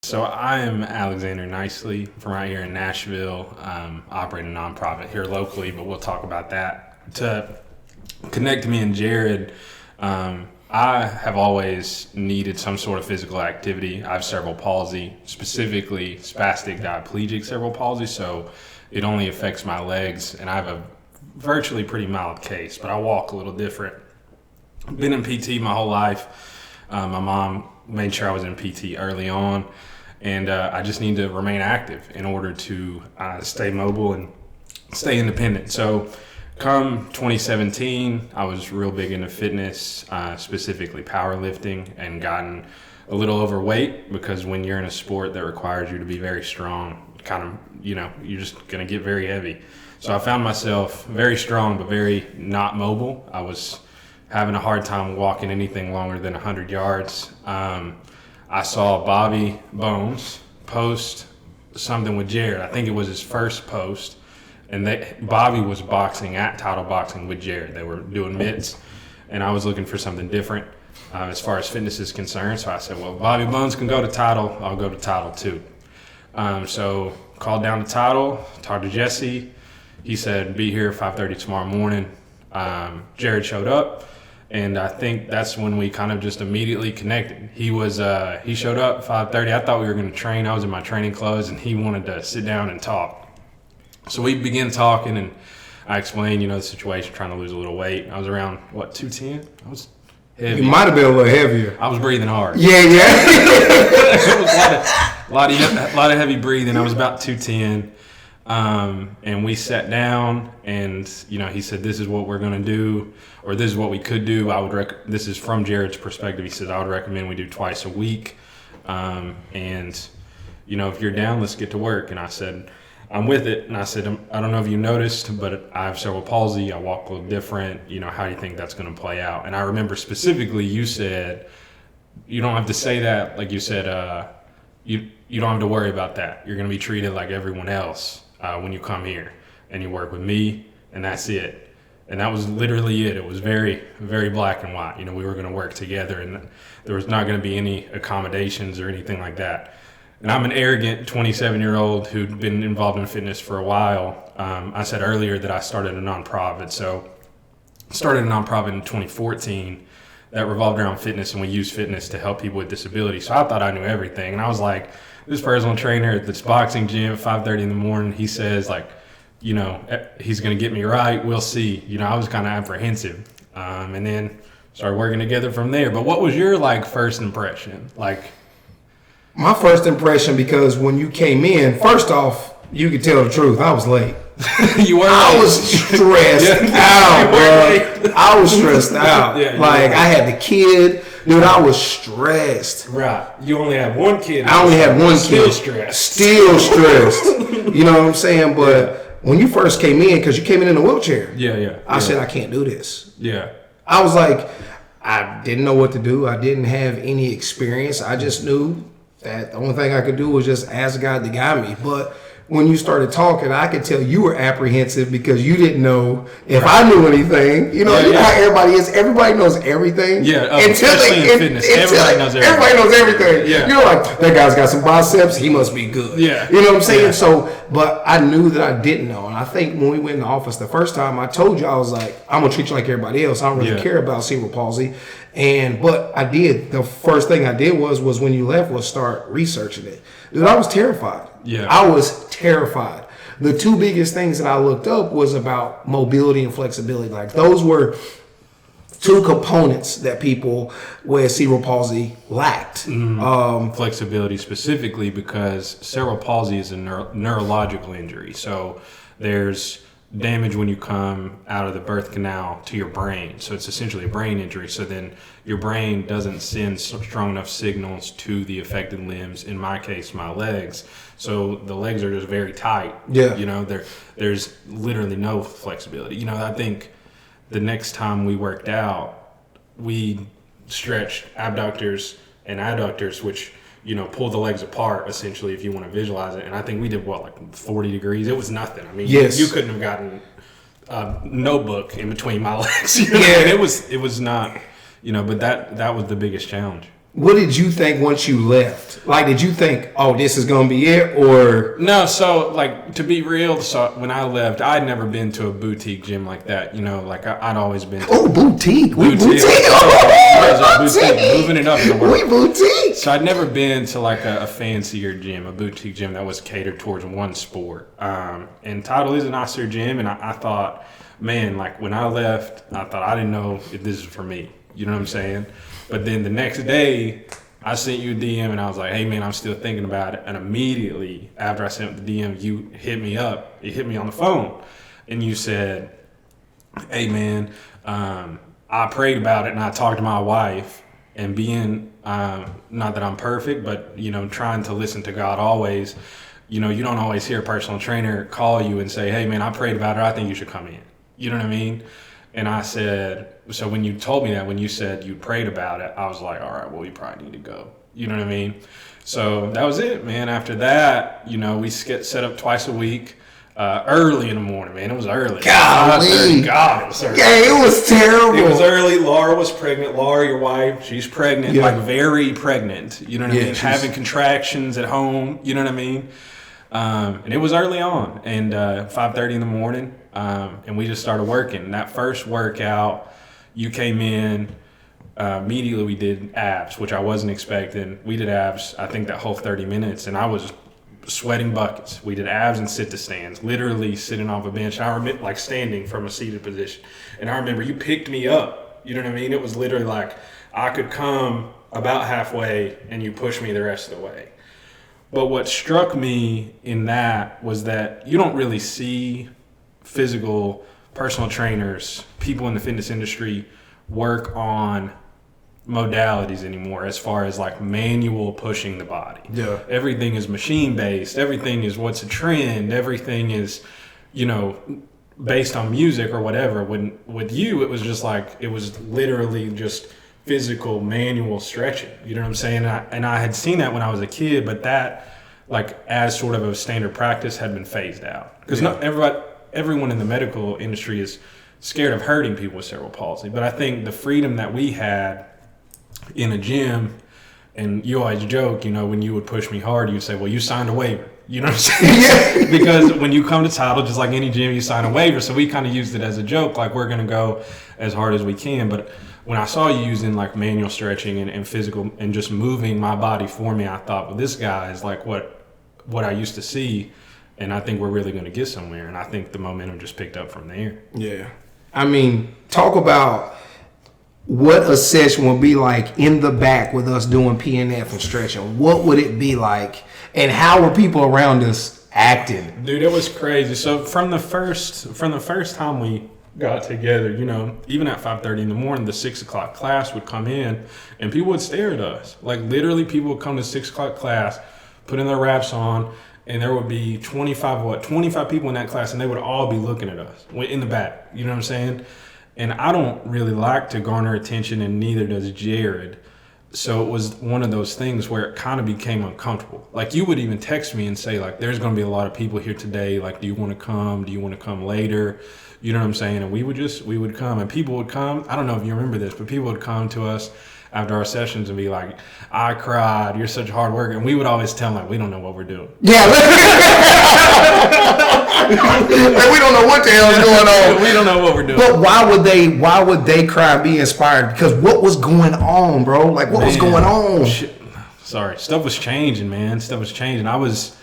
So I am Alexander Nicely from right here in Nashville, operating a nonprofit here locally, but we'll talk about that. To connect me and Jarrod, I have always needed some sort of physical activity. I have cerebral palsy, specifically spastic diplegic cerebral palsy, so it only affects my legs, and I have a virtually pretty mild case, but I walk a little different. Been in PT my whole life. My mom made sure I was in PT early on, and I just need to remain active in order to stay mobile and stay independent. So come 2017, I was real big into fitness, specifically powerlifting, and gotten a little overweight because when you're in a sport that requires you to be very strong, you're just going to get very heavy. So I found myself very strong but very not mobile. I was having a hard time walking anything longer than 100 yards. I saw Bobby Bones post something with Jarrod. I think it was his first post. And Bobby was boxing at Title Boxing with Jarrod. They were doing mitts, and I was looking for something different as far as fitness is concerned. So I said, well, Bobby Bones can go to Title. I'll go to Title too. So called down to Title, talked to Jesse. He said, be here 5:30 tomorrow morning. Jarrod showed up, and I think that's when we kind of just immediately connected. He showed up 5:30. I thought we were going to train. I was in my training clothes, and he wanted to sit down and talk. So we began talking, and I explained, the situation, trying to lose a little weight. I was around, 210? I was heavy. You might have been a little heavier. I was breathing hard. Yeah. It was a lot of heavy breathing. I was about 210. And we sat down, and, he said, this is what we're going to do, or this is what we could do. This is from Jarrod's perspective. He said, I would recommend we do twice a week. And, if you're down, let's get to work. And I said, I'm with it. And I said, I don't know if you noticed, but I have cerebral palsy. I walk a little different. How do you think that's going to play out? And I remember specifically you said, you don't have to say that. Like you said, you don't have to worry about that. You're going to be treated like everyone else when you come here and you work with me, and that's it. And that was literally it. It was very, very black and white. We were going to work together, and there was not going to be any accommodations or anything like that. And I'm an arrogant 27-year-old who'd been involved in fitness for a while. I said earlier that I started a nonprofit. So I started a nonprofit in 2014 that revolved around fitness, and we use fitness to help people with disabilities. So I thought I knew everything. And I was like, this personal trainer at this boxing gym at 5:30 in the morning, he says, he's going to get me right. We'll see. I was kind of apprehensive. And then started working together from there. But what was your, first impression? My first impression, because when you came in, first off, you could tell the truth. I was late. You were late. I was stressed out, bro. I was stressed out. I had the kid. Dude, I was stressed. Right. You only have one kid. I only had one kid. Still stressed. You know what I'm saying? But when you first came in, because you came in a wheelchair. I said, I can't do this. Yeah. I was like, I didn't know what to do. I didn't have any experience. I just knew that the only thing I could do was just ask God to guide me. But when you started talking, I could tell you were apprehensive because you didn't know if I knew anything. How everybody is. Everybody knows everything. Yeah, especially in fitness. Everybody knows everything. Everybody knows everything. Yeah. That guy's got some biceps. He must be good. Yeah. You know what I'm saying? Yeah. So, but I knew that I didn't know. And I think when we went in the office the first time, I told you, I was like, I'm going to treat you like everybody else. I don't really care about cerebral palsy. But I did. The first thing I did was when you left was start researching it. Dude, I was terrified. Yeah. I was terrified. The two biggest things that I looked up was about mobility and flexibility. Those were two components that people with cerebral palsy lacked. Flexibility specifically because cerebral palsy is a neurological injury. So there's damage when you come out of the birth canal to your brain. So it's essentially a brain injury. So then your brain doesn't send strong enough signals to the affected limbs, in my case, my legs. So the legs are just very tight. Yeah. There's literally no flexibility. I think the next time we worked out, we stretched abductors and adductors, which pull the legs apart, essentially, if you want to visualize it. And I think we did, 40 degrees? It was nothing. I mean, yes. You couldn't have gotten a notebook in between my legs. Yeah. It was not, but that was the biggest challenge. What did you think once you left? Like, did you think, oh, this is gonna be it, or No, so like to be real, so when I left, I'd never been to a boutique gym like that. You know, like I'd always been to boutique? We boutique. Boutique, moving it up in the world. We boutique. So I'd never been to like a fancier gym, a boutique gym that was catered towards one sport. And Title is a nicer gym, and I thought, man, like when I left, I thought I didn't know if this is for me. You know what I'm saying? But then the next day, I sent you a DM and I was like, hey man, I'm still thinking about it. And immediately after I sent the DM, you hit me up. You hit me on the phone and you said, hey man, I prayed about it and I talked to my wife, and being, not that I'm perfect, but, you know, trying to listen to God always, you know, you don't always hear a personal trainer call you and say, hey man, I prayed about it. I think you should come in. You know what I mean? And I said, so when you told me that, when you said you prayed about it, I was like, all right, well, you probably need to go. You know what I mean? So that was it, man. After that, you know, we get set up twice a week, early in the morning, man. It was early. Golly. God, it was early. Yeah, it was terrible. It was early. Laura was pregnant. Laura, your wife, she's pregnant, Yeah. like very pregnant. You know what I Yeah, mean? she's- Having contractions at home. You know what I mean? And it was early on, and 5:30 in the morning, and we just started working. And that first workout, you came in, immediately we did abs, which I wasn't expecting. We did abs, I think that whole 30 minutes, and I was sweating buckets. We did abs and sit to stands, literally sitting off a bench. I remember like standing from a seated position, and I remember you picked me up. You know what I mean? It was literally like I could come about halfway, and you pushed me the rest of the way. But what struck me in that was that you don't really see physical personal trainers, people in the fitness industry, work on modalities anymore as far as like manual pushing the body. Yeah. Everything is machine based. Everything is what's a trend. Everything is, you know, based on music or whatever. When with you, it was just like, it was literally just physical manual stretching. You know what I'm saying? And I had seen that when I was a kid, but that, like, as sort of a standard practice, had been phased out because not everyone in the medical industry is scared of hurting people with cerebral palsy. But I think the freedom that we had in a gym, and you always joke, you know, when you would push me hard, you'd say, well, you signed a waiver. You know what I'm saying? Because when you come to Title, just like any gym, you sign a waiver. So we kind of used it as a joke, like we're going to go as hard as we can. But when I saw you using like manual stretching and physical and just moving my body for me, I thought, well, this guy is like what I used to see. And I think we're really going to get somewhere. And I think the momentum just picked up from there. Yeah. I mean, talk about what a session would be like in the back with us doing PNF and stretching. What would it be like? And how were people around us acting? Dude, it was crazy. So from the first time we got together, you know, even at 5:30 in the morning, the 6 o'clock class would come in and people would stare at us. Like literally people would come to 6 o'clock class, put in their wraps on, and there would be 25 people in that class, and they would all be looking at us in the back. You know what I'm saying? And I don't really like to garner attention, and neither does Jarrod. So it was one of those things where it kind of became uncomfortable. Like you would even text me and say, like, there's going to be a lot of people here today. Like, do you want to come? Do you want to come later? You know what I'm saying? And we would come, and people would come. I don't know if you remember this, but people would come to us after our sessions and be like, I cried. You're such a hard worker. And we would always tell them, like, we don't know what we're doing. Yeah. Like, we don't know what the hell is going on. We don't know what we're doing. But why would they cry and be inspired? Because what was going on, bro? Like, what was going on? Sorry, stuff was changing, man. Stuff was changing. I was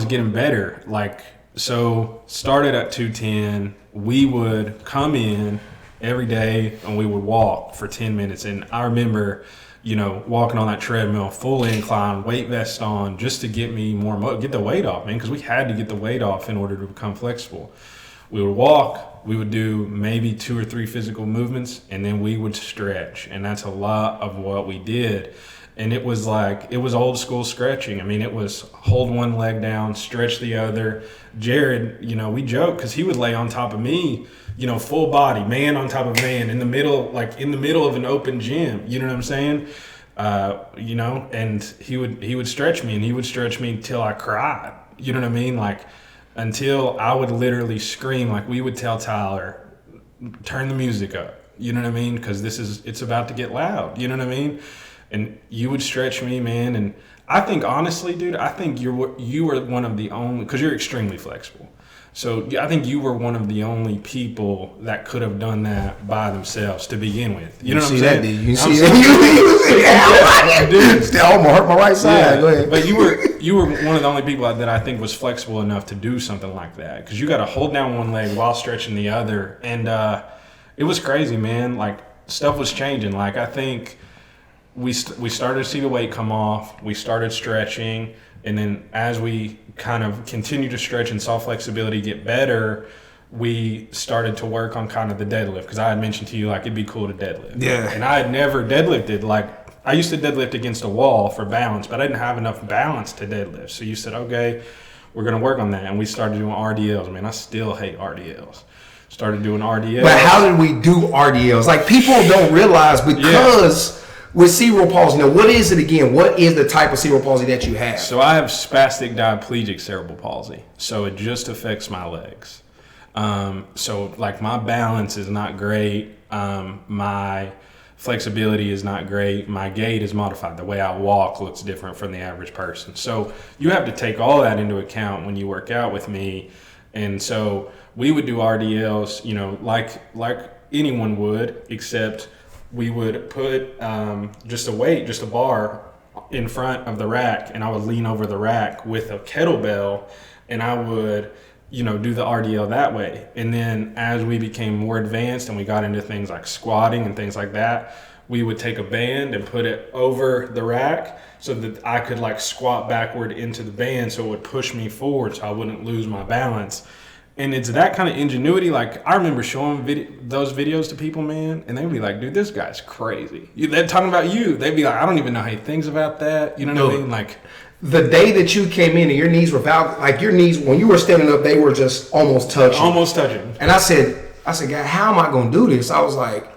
getting better. Like, so started at 210. We would come in every day and we would walk for 10 minutes. And I remember, you know, walking on that treadmill, full incline, weight vest on, just to get me get the weight off, man, because we had to get the weight off in order to become flexible. We would walk, we would do maybe 2 or 3 physical movements, and then we would stretch. And that's a lot of what we did. And it was old school stretching. I mean, it was hold one leg down, stretch the other. Jarrod, you know, we joke because he would lay on top of me, you know, full body, man on top of man, in the middle of an open gym. You know what I'm saying? You know, and he would stretch me, and he would stretch me till I cried. You know what I mean? Like, until I would literally scream. Like, we would tell Tyler, turn the music up. You know what I mean? Because it's about to get loud. You know what I mean? and you would stretch me, man. And I think honestly, dude, I think you were one of the only, because you're extremely flexible. So I think you were one of the only people that could have done that by themselves to begin with. You know what I'm saying? You see that? Dude, still almost hurt my right side. Yeah, go ahead. But you were one of the only people that I think was flexible enough to do something like that, because you got to hold down one leg while stretching the other, and it was crazy, man. Like, stuff was changing. Like, I think we started to see the weight come off. We started stretching. And then as we kind of continued to stretch and saw flexibility get better, we started to work on kind of the deadlift, because I had mentioned to you, like, it'd be cool to deadlift. Yeah. And I had never deadlifted. Like, I used to deadlift against a wall for balance, but I didn't have enough balance to deadlift. So you said, okay, we're going to work on that. And we started doing RDLs. Man, I still hate RDLs. Started doing RDLs. But how did we do RDLs? Like, people don't realize, because with cerebral palsy, now what is it again? What is the type of cerebral palsy that you have? So I have spastic diplegic cerebral palsy. So it just affects my legs. So like, my balance is not great. My flexibility is not great. My gait is modified. The way I walk looks different from the average person. So you have to take all that into account when you work out with me. And so we would do RDLs, you know, like anyone would, except we would put just a weight, just a bar in front of the rack, and I would lean over the rack with a kettlebell, and I would, you know, do the RDL that way. And then as we became more advanced and we got into things like squatting and things like that, we would take a band and put it over the rack so that I could, like, squat backward into the band, so it would push me forward so I wouldn't lose my balance. And it's that kind of ingenuity. Like, I remember showing those videos to people, man, and they'd be like, dude, this guy's crazy. They're talking about you. They'd be like, I don't even know how he thinks about that. You know what I mean? Like, the day that you came in and your knees were like, your knees, when you were standing up, they were just almost touching. Almost touching. And I said, God, how am I going to do this? I was like,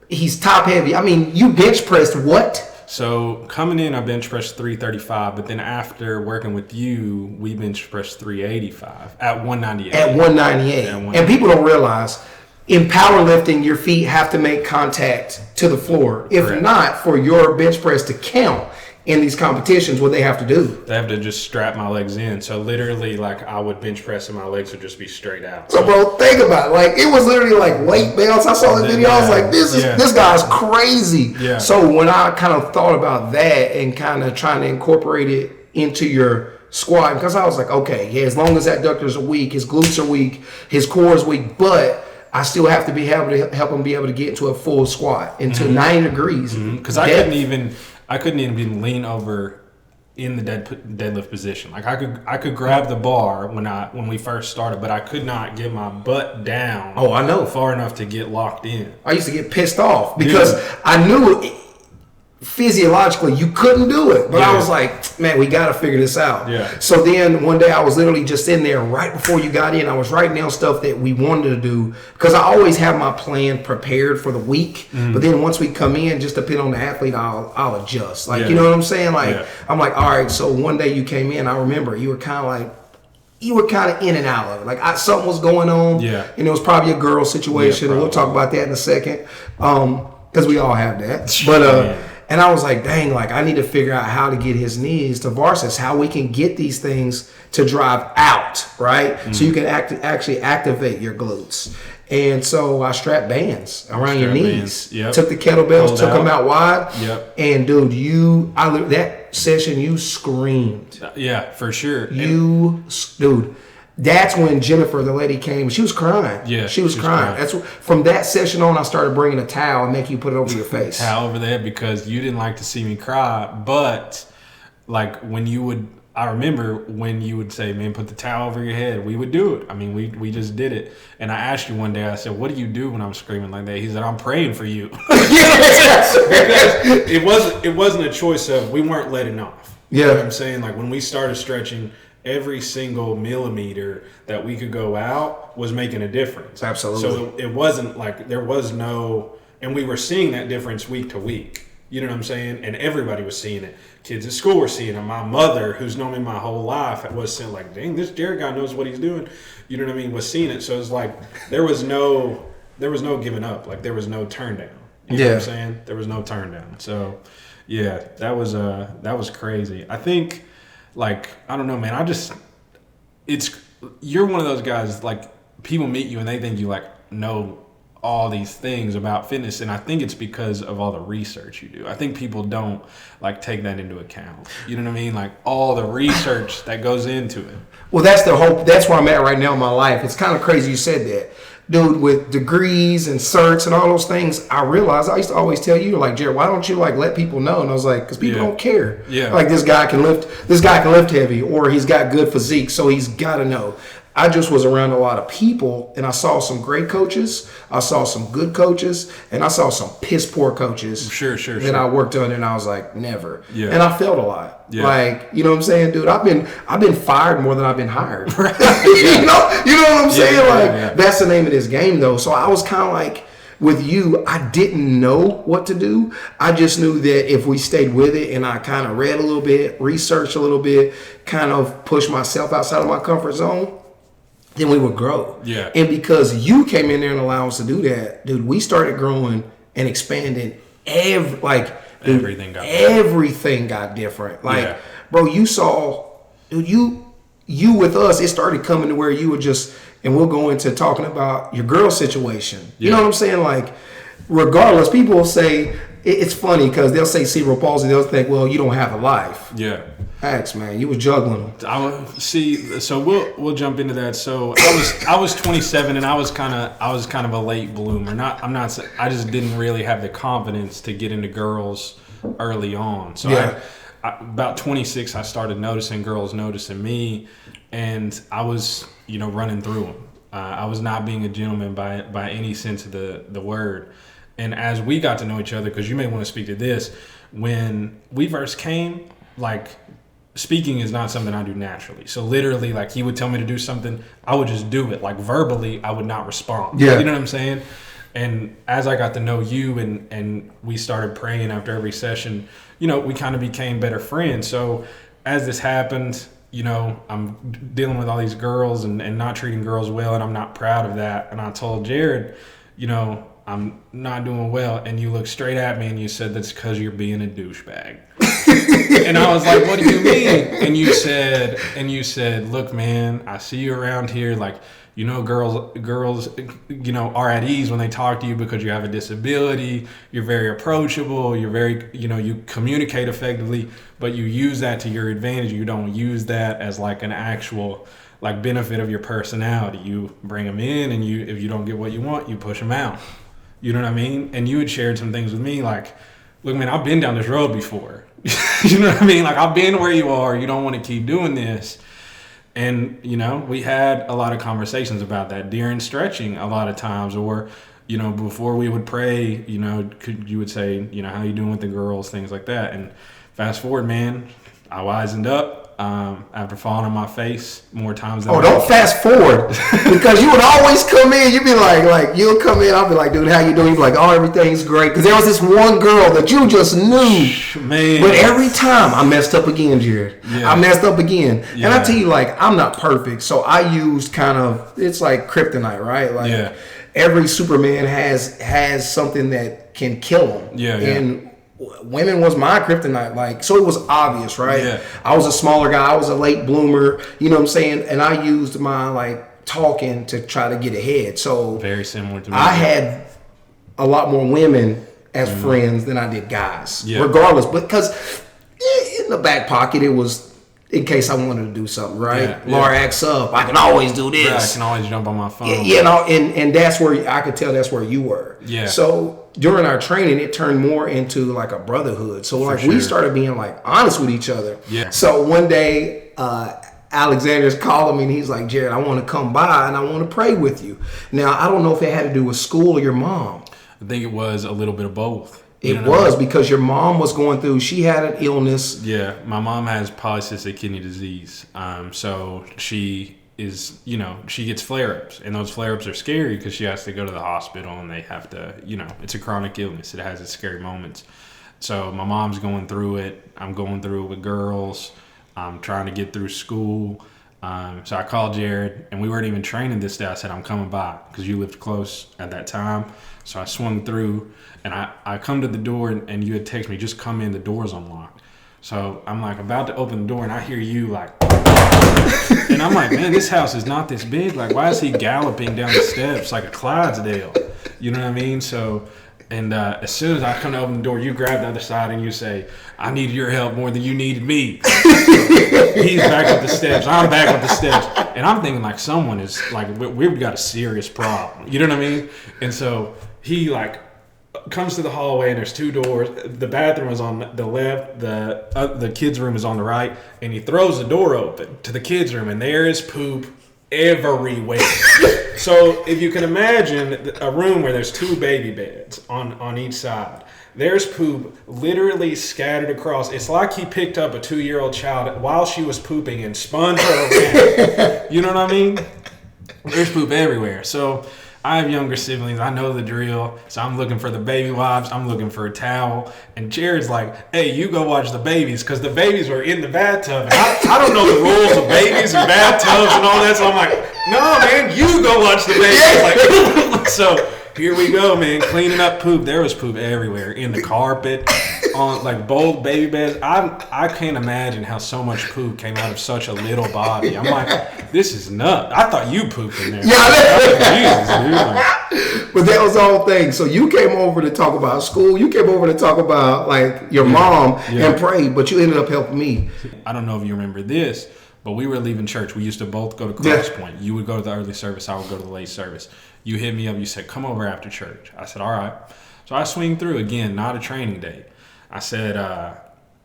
he's top heavy. I mean, you bench pressed what? So coming in, I bench pressed 335, but then after working with you, we bench pressed 385 at 198. At 198. And people don't realize, in powerlifting, your feet have to make contact to the floor. If Correct. not, for your bench press to count in these competitions, what they have to do? They have to just strap my legs in. So literally, like, I would bench press and my legs would just be straight out. So, bro, think about it. Like, it was literally like weight belts. I saw the video. I was like, this guy's crazy. Yeah. So when I kind of thought about that and kind of trying to incorporate it into your squat, because I was like, okay, yeah, as long as that adductors are weak, his glutes are weak, his core is weak, but I still have to be able to help him be able to get into a full squat into 90 degrees. Because I couldn't even lean over in the deadlift position. Like, I could grab the bar when we first started, but I could not get my butt down. Oh, I know. Far enough to get locked in. I used to get pissed off because I knew physiologically you couldn't do it, but I was like, man, we got to figure this out. Yeah. So then one day I was literally just in there right before you got in. I was writing down stuff that we wanted to do, because I always have my plan prepared for the week. But then once we come in, just depending on the athlete, I'll adjust. Like, you know what I'm saying? Like, I'm like, all right. So one day you came in, I remember you were kind of in and out of it. Like, something was going on. Yeah. And it was probably a girl situation. And we'll talk about that in a second. Because we all have that. But, and I was like, dang, like, I need to figure out how to get his knees to varsis, how we can get these things to drive out, right? So you can actually activate your glutes. And so I strapped bands around your knees. Took the kettlebells, took them out wide. And dude, that session, you screamed. Yeah, for sure. Dude. That's when Jennifer, the lady, came. She was crying. Yeah, she was crying. That's from that session on, I started bringing a towel and make you put it over your face. Towel over there, because you didn't like to see me cry. But like, I remember when you would say, "Man, put the towel over your head," we would do it. I mean, we just did it. And I asked you one day. I said, "What do you do when I'm screaming like that?" He said, "I'm praying for you." Because it wasn't a choice of, we weren't letting off. You know what I'm saying? Like, when we started stretching, every single millimeter that we could go out was making a difference. Absolutely. So it wasn't like there was no, and we were seeing that difference week to week. You know what I'm saying? And everybody was seeing it. Kids at school were seeing it. My mother, who's known me my whole life, was saying, like, dang, this Jarrod guy knows what he's doing. You know what I mean? Was seeing it. So it's like there was no giving up. Like, there was no turn down. You know what I'm saying? There was no turn down. So Yeah, that was crazy. I think, like, I don't know, man. You're one of those guys, like, people meet you and they think you, like, know all these things about fitness, and I think it's because of all the research you do. I think people don't, like, take that into account. You know what I mean? Like, all the research that goes into it. Well, that's where I'm at right now in my life. It's kind of crazy you said that. Dude, with degrees and certs and all those things, I realized I used to always tell you, like, Jarrod, why don't you, like, let people know? And I was like, because people don't care. Yeah. Like, this guy can lift heavy, or he's got good physique, so he's got to know. I just was around a lot of people, and I saw some great coaches, I saw some good coaches, and I saw some piss poor coaches. Sure. That I worked under, and I was like, never. Yeah. And I felt a lot. Yeah. Like, you know what I'm saying, dude? I've been fired more than I've been hired. Right. you know what I'm saying? Yeah. That's the name of this game, though. So I was kind of like, with you, I didn't know what to do. I just knew that if we stayed with it and I kind of read a little bit, researched a little bit, kind of pushed myself outside of my comfort zone, then we would grow. Yeah. And because you came in there and allowed us to do that, dude, we started growing and expanding. Everything got different. Like, bro, you saw, dude, you with us, it started coming to where you were just, and we'll go into talking about your girl situation. You know what I'm saying? Like, regardless, people will say, it's funny because they'll say cerebral palsy, they'll think, well, you don't have a life. Yeah. Facts, man. You was juggling them. So we'll jump into that. So I was 27 and I was kind of a late bloomer. I just didn't really have the confidence to get into girls early on. So about 26, I started noticing girls noticing me, and I was running through them. I was not being a gentleman by any sense of the word. And as we got to know each other, because you may want to speak to this, when we first came, like, speaking is not something I do naturally. So literally, like, he would tell me to do something, I would just do it. Like, verbally, I would not respond. Yeah. You know what I'm saying? And as I got to know you and we started praying after every session, we kind of became better friends. So as this happened, I'm dealing with all these girls and not treating girls well, and I'm not proud of that. And I told Jarrod, I'm not doing well. And you looked straight at me and you said, that's because you're being a douchebag. And I was like, what do you mean? And you said, look, man, I see you around here. Like, girls, are at ease when they talk to you because you have a disability. You're very approachable. You're very, you communicate effectively, but you use that to your advantage. You don't use that as like an actual, like, benefit of your personality. You bring them in, and if you don't get what you want, you push them out. You know what I mean? And you had shared some things with me, like, look, man, I've been down this road before. You know what I mean? Like, I've been where you are. You don't want to keep doing this. And, we had a lot of conversations about that during stretching a lot of times, or, before we would pray, you would say, how you doing with the girls, things like that. And fast forward, man, I wisened up. After falling on my face more times than don't fast forward, because you would always come in. You'd be like you'll come in. I'll be like, dude, how you doing? You'd be like, oh, everything's great. Because there was this one girl that you just knew, man. But every time I messed up again, Jarrod. Yeah. I messed up again, and I tell you, like, I'm not perfect, so I used it's like kryptonite, right? Like, every Superman has something that can kill him. And women was my kryptonite, like, so it was obvious, right? Yeah. I was a smaller guy, I was a late bloomer, you know what I'm saying? And I used my, like, talking to try to get ahead. So very similar to me. I had a lot more women as friends than I did guys, regardless. Because in the back pocket, it was in case I wanted to do something, right? Laura acts up, I can always do this. Yeah, I can always jump on my phone. And that's where I could tell that's where you were. Yeah. So during our training, it turned more into like a brotherhood. So like we started being like honest with each other. Yeah. So one day, Alexander's calling me and he's like, Jarrod, I want to come by and I want to pray with you. Now, I don't know if it had to do with school or your mom. I think it was a little bit of both. It was because your mom was going through, she had an illness. Yeah, my mom has polycystic kidney disease. So she is, she gets flare-ups, and those flare-ups are scary because she has to go to the hospital and they have to, it's a chronic illness. It has its scary moments. So my mom's going through it. I'm going through it with girls. I'm trying to get through school. So I called Jarrod, and we weren't even training this day. I said, I'm coming by because you lived close at that time. So I swung through, and I come to the door, and you had texted me, just come in, the door's unlocked. So I'm like about to open the door, and I hear you like, and I'm like, man, this house is not this big. Like, why is he galloping down the steps like a Clydesdale? You know what I mean? So, and as soon as I come to open the door, you grab the other side and you say, I need your help more than you needed me. He's back with the steps. I'm back with the steps. And I'm thinking like someone is like, we've got a serious problem. You know what I mean? And so he like comes to the hallway and there's two doors. The bathroom is on the left. The kids' room is on the right. And he throws the door open to the kids' room and there is poop everywhere. So if you can imagine a room where there's two baby beds on each side, there's poop literally scattered across. It's like he picked up a 2-year-old child while she was pooping and spun her around. You know what I mean? There's poop everywhere. So I have younger siblings. I know the drill. So I'm looking for the baby wipes. I'm looking for a towel. And Jarrod's like, hey, you go watch the babies, because the babies were in the bathtub. And I don't know the rules of babies and bathtubs and all that. So I'm like, no, man, you go watch the babies. Like, so here we go, man, cleaning up poop. There was poop everywhere, in the carpet, on like both baby beds. I can't imagine how so much poop came out of such a little body. I'm like, this is nuts. I thought you pooped in there. Jesus, dude. Like, but that was the whole thing. So you came over to talk about school. You came over to talk about like your mom and pray, but you ended up helping me. I don't know if you remember this, but we were leaving church. We used to both go to Cross Point. You would go to the early service. I would go to the late service. You hit me up. You said, come over after church. I said, all right. So I swing through. Again, not a training day. I said,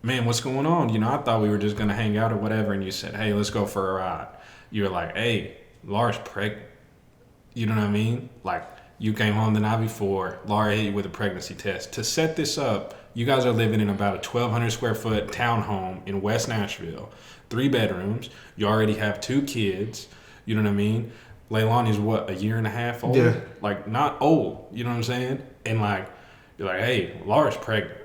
man, what's going on? You know, I thought we were just going to hang out or whatever. And you said, hey, let's go for a ride. You were like, hey, Laura's pregnant. You know what I mean? Like, you came home the night before. Laura hit you with a pregnancy test. To set this up, you guys are living in about a 1,200 square foot townhome in West Nashville. 3 bedrooms. You already have 2 kids. You know what I mean? Leilani's what, a year and a half old? Yeah. Like, not old. You know what I'm saying? And like, you're like, hey, Laura's pregnant.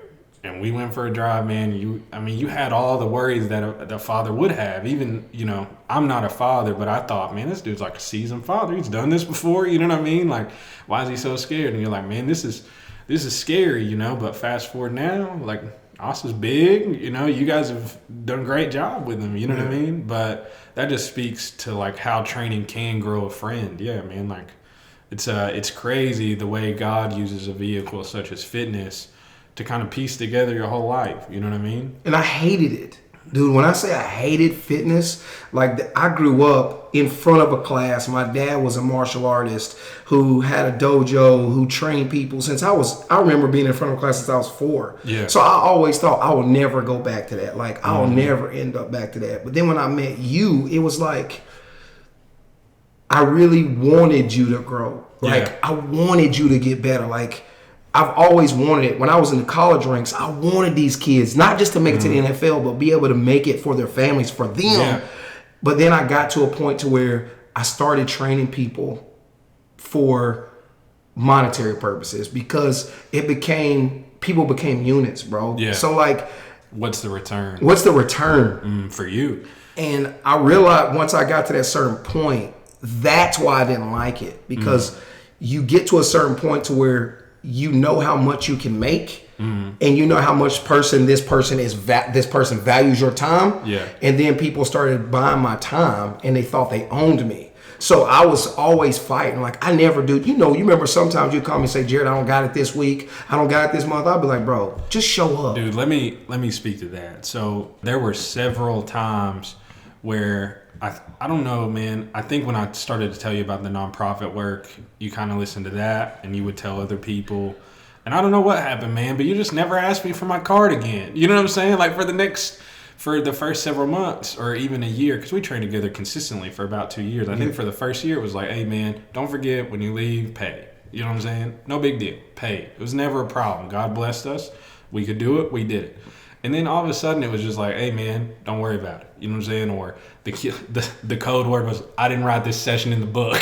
And we went for a drive, man. You had all the worries that a father would have. Even, you know, I'm not a father, but I thought, man, this dude's like a seasoned father. He's done this before. You know what I mean? Like, why is he so scared? And you're like, man, this is scary, you know. But fast forward now, like, Austin's big. You know, you guys have done a great job with him. You know what I mean? But that just speaks to like how training can grow a friend. Yeah, man. Like, it's crazy the way God uses a vehicle such as fitness to kind of piece together your whole life. You know what I mean? And I hated it. Dude, when I say I hated fitness, like I grew up in front of a class. My dad was a martial artist who had a dojo, who trained people since I remember being in front of a class since I was 4. Yeah. So I always thought I will never go back to that. Like I'll never end up back to that. But then when I met you, it was like, I really wanted you to grow. Like I wanted you to get better. Like, I've always wanted it. When I was in the college ranks, I wanted these kids, not just to make it to the NFL, but be able to make it for their families, for them. Yeah. But then I got to a point to where I started training people for monetary purposes because people became units, bro. Yeah. So like, what's the return? What's the return? For you? And I realized once I got to that certain point, that's why I didn't like it, because you get to a certain point to where you know how much you can make, and you know how much this person values your time. Yeah. And then people started buying my time, and they thought they owned me. So I was always fighting. Like I never do. You know, you remember sometimes you call me and say, Jarrod, I don't got it this week. I don't got it this month. I'll be like, bro, just show up. Dude, let me speak to that. So there were several times where I don't know, man. I think when I started to tell you about the nonprofit work, you kind of listened to that and you would tell other people. And I don't know what happened, man, but you just never asked me for my card again. You know what I'm saying? Like for the first several months or even a year, because we trained together consistently for about 2 years. I think for the first year it was like, hey, man, don't forget when you leave, pay. You know what I'm saying? No big deal. Pay. It was never a problem. God blessed us. We could do it. We did it. And then all of a sudden it was just like, hey, man, don't worry about it. You know what I'm saying? Or the code word was, I didn't write this session in the book.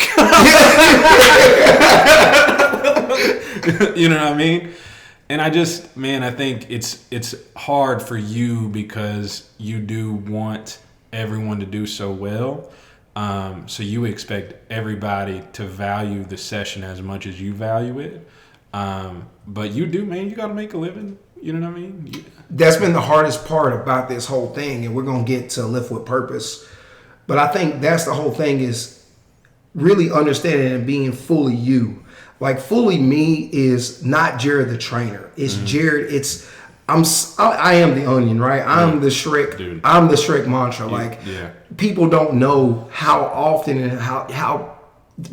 You know what I mean? And I think it's hard for you because you do want everyone to do so well. So you expect everybody to value the session as much as you value it. But you do, man. You got to make a living. You know what I mean? That's been the hardest part about this whole thing, and we're going to get to Lift with Purpose. But I think that's the whole thing, is really understanding and being fully you. Like, fully me is not Jarrod the trainer. It's Jarrod. I am the onion, right? I'm the Shrek. Dude. I'm the Shrek mantra. People don't know how often and how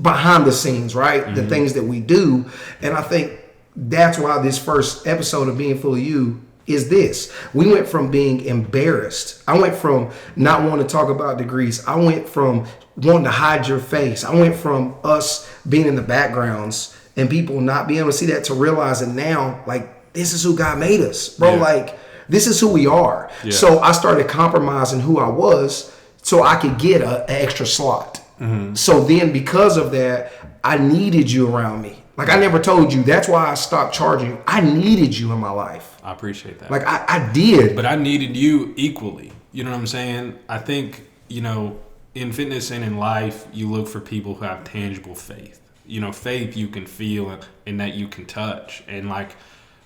behind the scenes, right? The things that we do. And I think that's why this first episode of Being Fully You is this. We went from being embarrassed. I went from not wanting to talk about degrees. I went from wanting to hide your face. I went from us being in the backgrounds and people not being able to see that to realizing now, like, this is who God made us, bro. Yeah. Like, this is who we are. Yeah. So I started compromising who I was so I could get an extra slot. So then because of that, I needed you around me. Like, I never told you. That's why I stopped charging you. I needed you in my life. I appreciate that. Like, I did. But I needed you equally. You know what I'm saying? I think, in fitness and in life, you look for people who have tangible faith. Faith you can feel and that you can touch. And, like,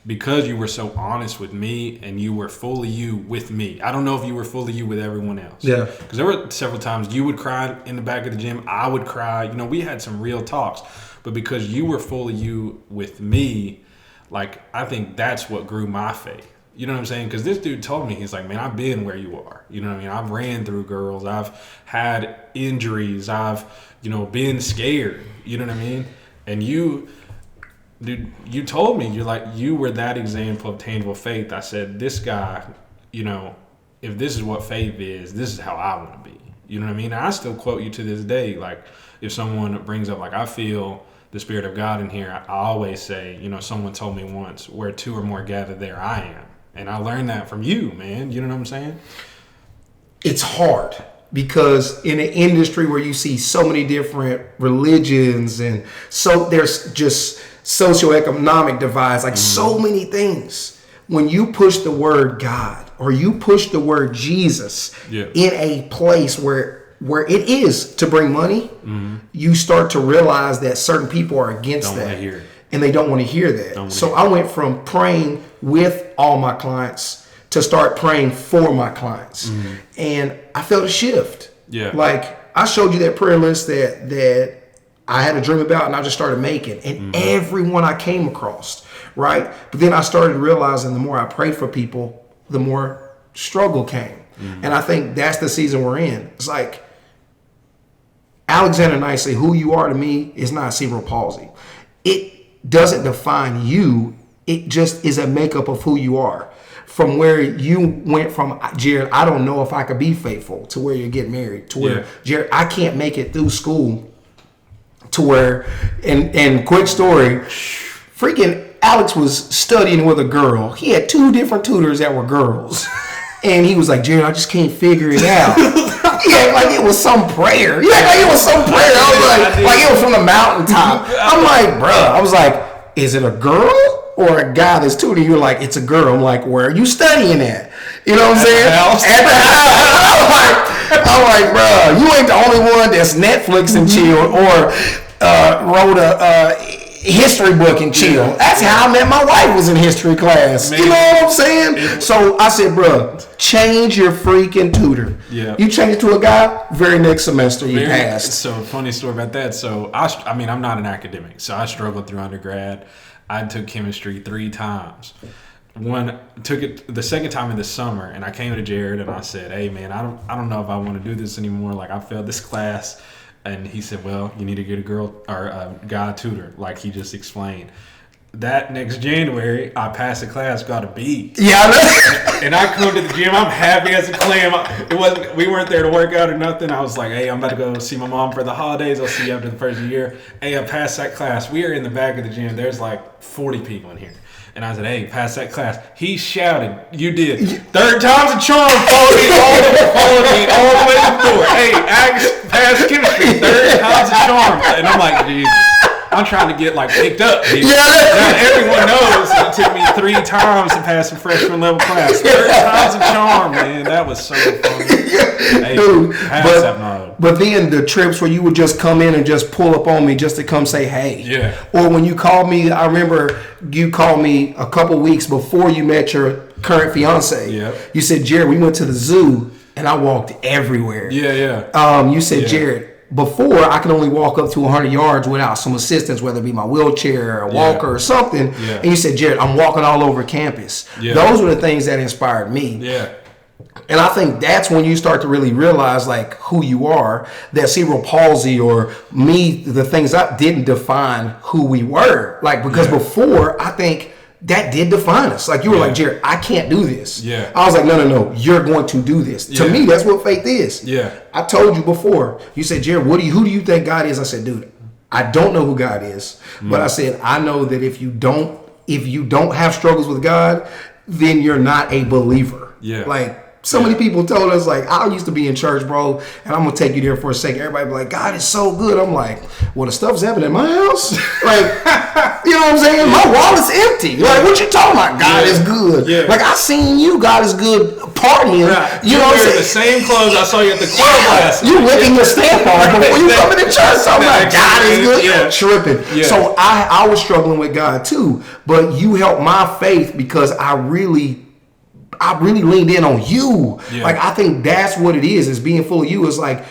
because you were so honest with me and you were fully you with me. I don't know if you were fully you with everyone else. Yeah. Because there were several times you would cry in the back of the gym. I would cry. We had some real talks. But because you were fully you with me, like, I think that's what grew my faith. You know what I'm saying? Because this dude told me, he's like, man, I've been where you are. You know what I mean? I've ran through girls. I've had injuries. I've, been scared. You know what I mean? And you, dude, you told me, you're like, you were that example of tangible faith. I said, this guy, if this is what faith is, this is how I want to be. You know what I mean? And I still quote you to this day. Like, if someone brings up, like, I feel the Spirit of God in here, I always say, someone told me once, where two or more gather, there I am. And I learned that from you, man. You know what I'm saying? It's hard because in an industry where you see so many different religions and so there's just socioeconomic divides, like so many things. When you push the word God or you push the word Jesus in a place where it is to bring money, you start to realize that certain people are against that. And they don't want to hear that. So I went from praying with all my clients to start praying for my clients. And I felt a shift. Yeah. Like, I showed you that prayer list that I had a dream about and I just started making. And everyone I came across, right? But then I started realizing the more I prayed for people, the more struggle came. And I think that's the season we're in. It's like, Alexander Nicely, who you are to me, is not cerebral palsy. It doesn't define you. It just is a makeup of who you are. From where you went from, Jarrod, I don't know if I could be faithful, to where you're getting married, to where, Jarrod, I can't make it through school, to where, and quick story, freaking Alex was studying with a girl. He had 2 different tutors that were girls. And he was like, Jarrod, I just can't figure it out. Yeah, like it was some prayer. Yeah, like it was some prayer. I was like it was from the mountaintop. I'm like, bruh. I was like, is it a girl or a guy that's tutoring? You're like, it's a girl. I'm like, where are you studying at? You know what I'm saying? At the house. I'm like, bruh, you ain't the only one that's Netflix and chill or wrote a history book and chill. That's how I met my wife, was in history class. Man. You know what I'm saying? So I said, bro, change your freaking tutor. Yeah. You change it to a guy, very next semester you passed. So funny story about that. So I mean, I'm not an academic, so I struggled through undergrad. I took chemistry 3 times. Took it the second time in the summer, and I came to Jarrod and I said, hey man, I don't know if I want to do this anymore. Like, I failed this class. And he said, well, you need to get a girl or a guy tutor, like he just explained. That next January, I passed the class, got a B. Yeah, and I come to the gym, I'm happy as a clam. We weren't there to work out or nothing. I was like, hey, I'm about to go see my mom for the holidays. I'll see you after the first year. Hey, I passed that class. We are in the back of the gym. There's like 40 people in here. And I said, hey, pass that class. He shouted, you did. 3rd time's a charm, followed me all the way to the door. Hey, pass chemistry, 3rd time's a charm. And I'm like, Jesus. I'm trying to get like picked up. Dude. Now everyone knows it took me 3 times to pass a freshman level class. 3 times of charm, man. That was so funny. Hey, Dude, but then the trips where you would just come in and just pull up on me just to come say hey. Yeah. Or when you called me, I remember you called me a couple weeks before you met your current fiance. Yeah. You said, Jarrod, we went to the zoo and I walked everywhere. Yeah. You said, Jarrod, before I could only walk up to 100 yards without some assistance, whether it be my wheelchair or a walker or something. Yeah. And you said, Jarrod, I'm walking all over campus. Yeah. Those were the things that inspired me. Yeah. And I think that's when you start to really realize like who you are, that cerebral palsy or me, the things that didn't define who we were. Like, because before I think that did define us. Like you were like, Jarrod, I can't do this. Yeah. I was like, no, you're going to do this. To me, that's what faith is. Yeah. I told you before, you said, Jarrod, who do you think God is? I said, dude, I don't know who God is. But I said, I know that if you don't have struggles with God, then you're not a believer. Yeah. Like, so many people told us, like, I used to be in church, bro, and I'm going to take you there for a second. Everybody be like, God is so good. I'm like, well, the stuff's happening in my house? Like, you know what I'm saying? My wallet's empty. Like, what you talking about? God is good. Yeah. Like, I seen you, God is good, partying. Right. You know what I'm saying? The same clothes I saw you at the club last night. You licking your stamp on before you come into church. So I'm like, God is good. You're tripping. Yeah. So I was struggling with God, too. But you helped my faith because I really leaned in on you. Yeah. Like, I think that's what it is being full of you. Is like,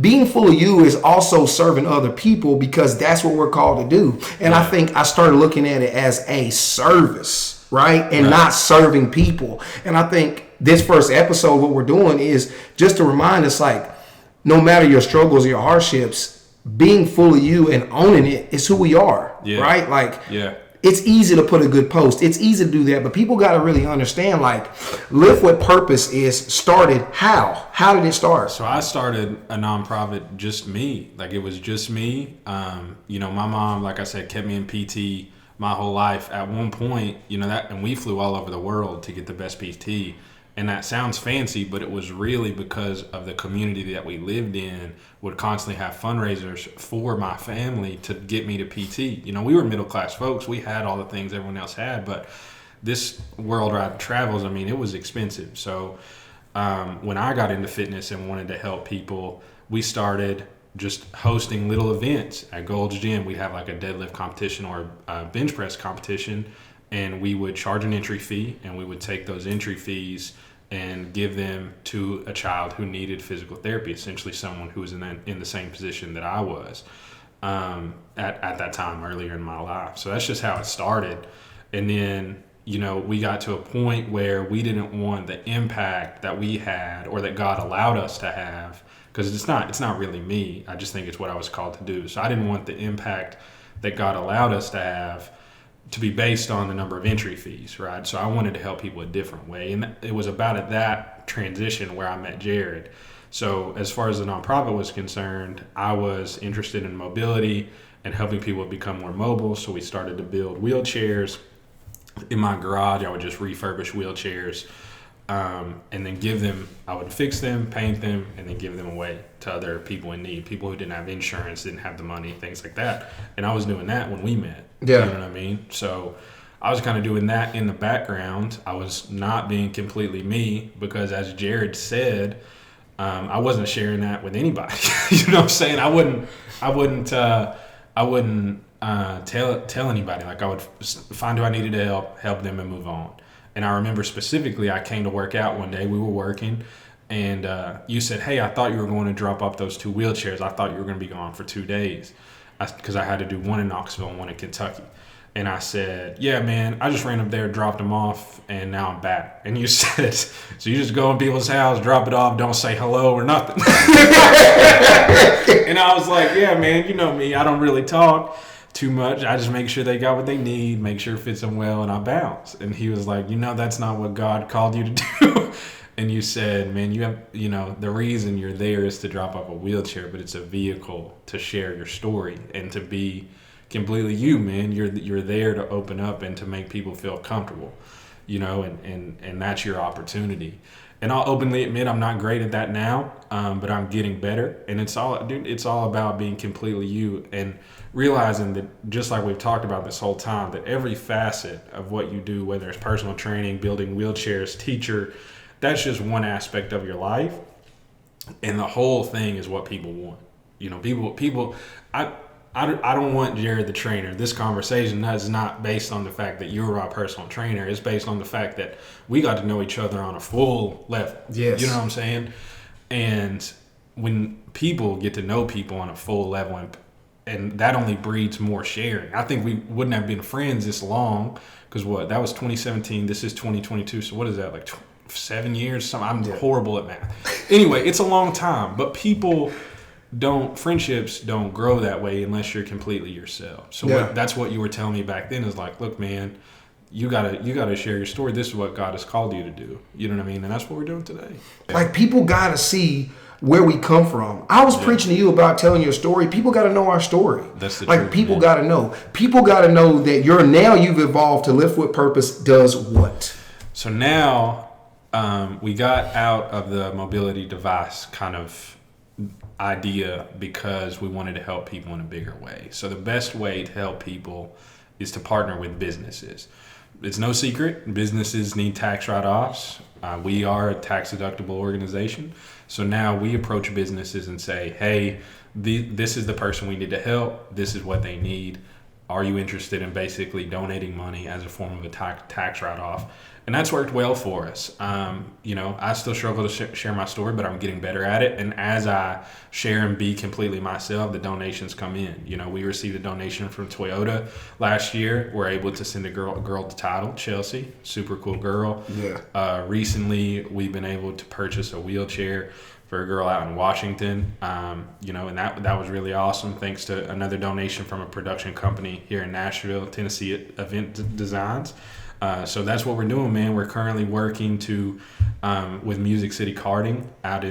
being full of you is also serving other people because that's what we're called to do. And I think I started looking at it as a service, right? And not serving people. And I think this first episode, what we're doing is just to remind us, like, no matter your struggles or your hardships, being full of you and owning it is who we are, right? Like, it's easy to put a good post. It's easy to do that, but people got to really understand, like, Live with Purpose is started how? How did it start? So I started a nonprofit, just me. Like, it was just me. You know, my mom, like I said, kept me in PT my whole life. At one point, you know, and we flew all over the world to get the best PT. And that sounds fancy, but it was really because of the community that we lived in would constantly have fundraisers for my family to get me to PT. You know, we were middle-class folks. We had all the things everyone else had, but this worldwide travels, I mean, it was expensive. So when I got into fitness and wanted to help people, we started just hosting little events at Gold's Gym. We'd have like a deadlift competition or a bench press competition, and we would charge an entry fee, and we would take those entry fees and give them to a child who needed physical therapy, essentially someone who was in the same position that I was at that time earlier in my life. So that's just how it started. And then, you know, we got to a point where we didn't want the impact that we had or that God allowed us to have, because it's not really me. I just think it's what I was called to do. So I didn't want the impact that God allowed us to have to be based on the number of entry fees, right? So I wanted to help people a different way. And it was about at that transition where I met Jarrod. So as far as the nonprofit was concerned, I was interested in mobility and helping people become more mobile. So we started to build wheelchairs. In my garage, I would just refurbish wheelchairs and then I would fix them, paint them, and then give them away to other people in need, people who didn't have insurance, didn't have the money, things like that. And I was doing that when we met. Yeah. You know what I mean? So I was kind of doing that in the background. I was not being completely me because, as Jarrod said, I wasn't sharing that with anybody. You know what I'm saying? I wouldn't tell anybody. Like, I would find who I needed to help them and move on. And I remember specifically, I came to work out one day. We were working, and you said, "Hey, I thought you were going to drop off those 2 wheelchairs. I thought you were going to be gone for 2 days," because I had to do one in Knoxville and one in Kentucky. And I said, "Yeah, man, I just ran up there, dropped them off, and now I'm back." And you said, "So you just go in people's house, drop it off, don't say hello or nothing." And I was like, "Yeah, man, you know me. I don't really talk too much. I just make sure they got what they need, make sure it fits them well, and I bounce." And he was like, "You know, that's not what God called you to do." And you said, "Man, the reason you're there is to drop off a wheelchair, but it's a vehicle to share your story and to be completely you, man. You're there to open up and to make people feel comfortable, you know, and that's your opportunity." And I'll openly admit I'm not great at that now, but I'm getting better. And it's all about being completely you and realizing that, just like we've talked about this whole time, that every facet of what you do, whether it's personal training, building wheelchairs, teacher, that's just one aspect of your life. And the whole thing is what people want. You know, I don't want Jarrod the trainer. This conversation is not based on the fact that you're our personal trainer. It's based on the fact that we got to know each other on a full level. Yes. You know what I'm saying? And when people get to know people on a full level, and that only breeds more sharing. I think we wouldn't have been friends this long, because that was 2017. This is 2022. So what is that, like 7 years? I'm horrible at math. Anyway, it's a long time. But friendships don't grow that way unless you're completely yourself. So that's what you were telling me back then, is like, look, man, you gotta share your story. This is what God has called you to do. You know what I mean? And that's what we're doing today. Like, people gotta see where we come from. I was preaching to you about telling your story. People gotta know our story. That's the like truth, people man. gotta know. People gotta know that you've evolved to Lift with Purpose does what? So now we got out of the mobility device kind of idea because we wanted to help people in a bigger way. So the best way to help people is to partner with businesses. It's no secret, businesses need tax write-offs. We are a tax deductible organization. So now we approach businesses and say, hey, this is the person we need to help. This is what they need. Are you interested in basically donating money as a form of a tax write-off? And that's worked well for us. I still struggle to share my story, but I'm getting better at it. And as I share and be completely myself, the donations come in. You know, we received a donation from Toyota last year. We're able to send a girl the title, Chelsea, super cool girl. Yeah. Recently, we've been able to purchase a wheelchair for a girl out in Washington, and that was really awesome. Thanks to another donation from a production company here in Nashville, Tennessee, Event Designs. So that's what we're doing, man. We're currently working with Music City Karting out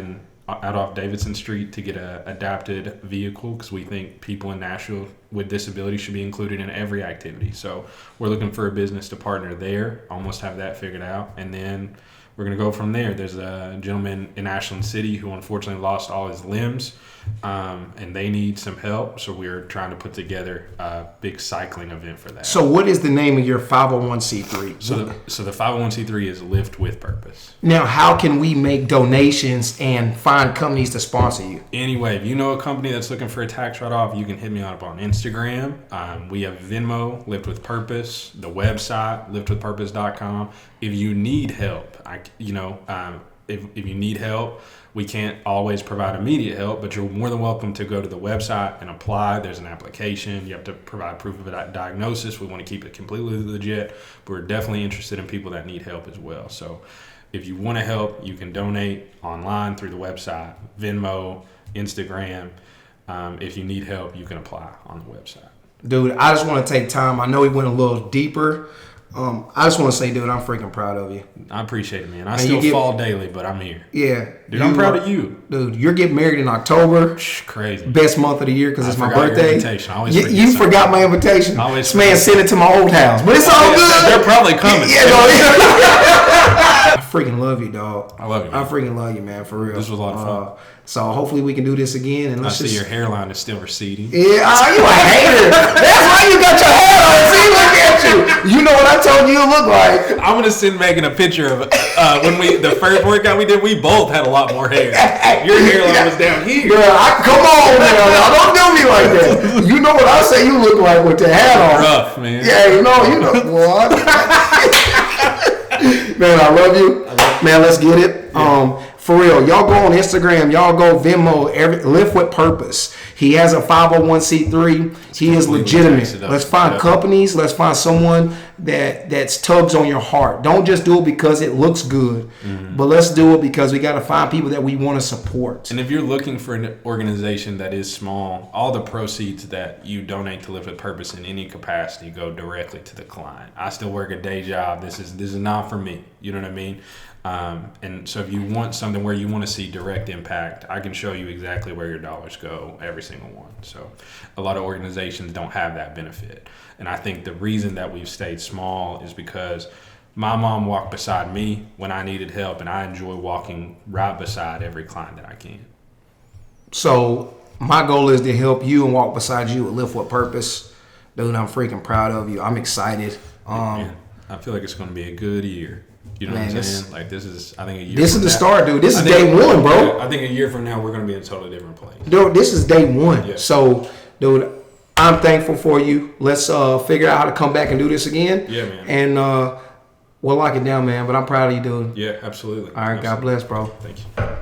off Davidson Street to get a adapted vehicle, because we think people in Nashville with disabilities should be included in every activity. So we're looking for a business to partner there. Almost have that figured out, and then we're going to go from there. There's a gentleman in Ashland City who unfortunately lost all his limbs, and they need some help. So we're trying to put together a big cycling event for that. So what is the name of your 501c3? So the 501c3 is Lift with Purpose. Now, how can we make donations and find companies to sponsor you? Anyway, if you know a company that's looking for a tax write-off, you can hit me up on Instagram. We have Venmo, Lift with Purpose, the website, liftwithpurpose.com. If you need help, if you need help, we can't always provide immediate help, but you're more than welcome to go to the website and apply. There's an application. You have to provide proof of a diagnosis. We want to keep it completely legit, but we're definitely interested in people that need help as well. So if you want to help, you can donate online through the website, Venmo, Instagram. If you need help, you can apply on the website. Dude, I just want to take time. I know we went a little deeper. I just want to say, dude, I'm freaking proud of you. I appreciate it, man. I still fall daily, but I'm here. Yeah. Dude, I'm proud of you. Dude, you're getting married in October. Crazy. Best month of the year because it's my birthday. Your invitation. I always you forgot my invitation. This man sent it to my old house. But it's all good. They're probably coming. I freaking love you, dog. I love you, man. I freaking love you, man, for real. This was a lot of fun. So hopefully we can do this again. And I see your hairline is still receding. Yeah, you a hater. That's why you got your hair on. See, look at you. You know what I told you to look like. I'm gonna send Megan a picture of when the first workout we did. We both had a lot more hair. Your hairline was down here. Yeah, come on now. Don't do me like that. You know what I say you look like with the hat on. Rough, man. Yeah, you know what? Man, I love you. Man, let's get it. Yeah. For real, y'all go on Instagram, y'all go Venmo, Lift with Purpose. He has a 501c3. He is legitimate. Let's find companies. Let's find someone that's tugs on your heart. Don't just do it because it looks good, but let's do it because we got to find people that we want to support. And if you're looking for an organization that is small, all the proceeds that you donate to Lift with Purpose in any capacity go directly to the client. I still work a day job. This is not for me. You know what I mean? And so if you want something where you want to see direct impact, I can show you exactly where your dollars go, every single one. So a lot of organizations don't have that benefit. And I think the reason that we've stayed small is because my mom walked beside me when I needed help, and I enjoy walking right beside every client that I can. So my goal is to help you and walk beside you and live with purpose. Dude, I'm freaking proud of you. I'm excited. Man, I feel like it's going to be a good year. You know what I'm saying? Like this is, I think a year. This is the start, dude. This is day one, bro. I think a year from now we're going to be in a totally different place. Dude, this is day one. Yeah. So, dude, I'm thankful for you. Let's figure out how to come back and do this again. Yeah, man. And we'll lock it down, man. But I'm proud of you, dude. Yeah, absolutely. All right, absolutely. God bless, bro. Thank you.